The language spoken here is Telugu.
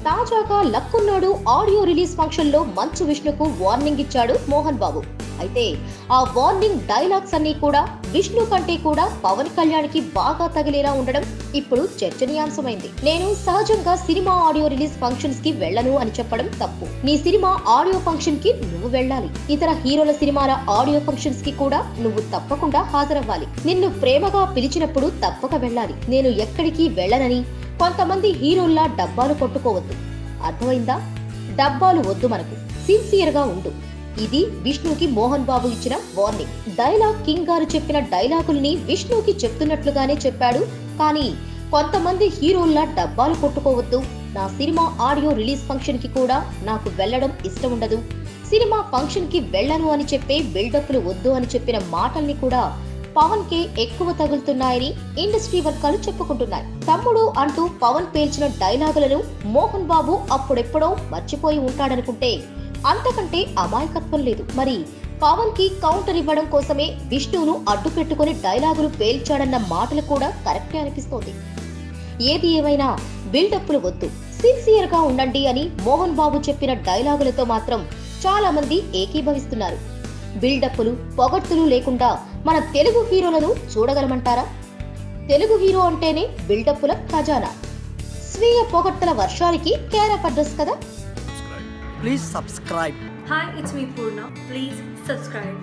తాజాగా లక్కున్నాడు ఆడియో రిలీజ్ ఫంక్షన్ లో మంచు విష్ణుకు వార్నింగ్ ఇచ్చాడు మోహన్ బాబు. అయితే ఆ వార్నింగ్ డైలాగ్స్ అన్ని కూడా విష్ణు కంటే కూడా పవన్ కళ్యాణ్ కి బాగా తగిలేలా ఉండడం ఇప్పుడు చర్చనీయాంశమైంది. నేను సహజంగా సినిమా ఆడియో రిలీజ్ ఫంక్షన్స్ కి వెళ్ళను అని చెప్పడం తప్పు. నీ సినిమా ఆడియో ఫంక్షన్ కి నువ్వు వెళ్ళాలి. ఇతర హీరోల సినిమాల ఆడియో ఫంక్షన్స్ కి కూడా నువ్వు తప్పకుండా హాజరవ్వాలి. నిన్ను ప్రేమగా పిలిచినప్పుడు తప్పక వెళ్ళాలి. నేను ఎక్కడికి వెళ్ళనని కొంతమంది హీరోల్లా డబ్బాలు కొట్టుకోవద్దు. అర్థమైందా? డబ్బాలు వద్దు, మనకు సిన్సియర్ గా ఉండు. ఇది విష్ణుకి మోహన్ బాబు ఇచ్చిన వార్నింగ్. డైలాగ్ కింగ్ గారు చెప్పిన డైలాగుల్ని విష్ణుకి చెప్తున్నట్లుగానే చెప్పాడు. కానీ కొంతమంది హీరోల్లా డబ్బాలు కొట్టుకోవద్దు, నా సినిమా ఆడియో రిలీజ్ ఫంక్షన్ కి కూడా నాకు వెళ్లడం ఇష్టం ఉండదు, సినిమా ఫంక్షన్ కి వెళ్ళను అని చెప్పే బిల్డప్లు వద్దు అని చెప్పిన మాటల్ని కూడా పవన్ కే ఎక్కువ తగులుతున్నాయని ఇండస్ట్రీ వర్గాలు చెప్పుకుంటున్నాయి. తమ్ముడు అంటూ పవన్ పేల్చిన డైలాగులను మోహన్ బాబు అప్పుడెప్పుడో మర్చిపోయి ఉంటాడనుకుంటే అంతకంటే అమాయకత్వం లేదు. మరి పవన్ కి కౌంటర్ ఇవ్వడం కోసమే విష్ణును అడ్డు పెట్టుకుని డైలాగులు పేల్చాడన్న మాటలు కూడా కరెక్టే అనిపిస్తోంది. ఏది ఏమైనా బిల్డప్లు వద్దు, సిన్సియర్ గా ఉండండి అని మోహన్ బాబు చెప్పిన డైలాగులతో మాత్రం చాలా మంది ఏకీభవిస్తున్నారు. బిల్డప్లు పొగడ్తులు లేకుండా మన తెలుగు హీరోలను చూడగలమంటారా? తెలుగు హీరో అంటేనే బిల్డప్ల ఖజానా. స్వీయ పొగడ్తల వర్షానికి కేర్ ఆఫ్ అడ్రస్ కదా. Please subscribe. Hi, it's me Purna. Please subscribe.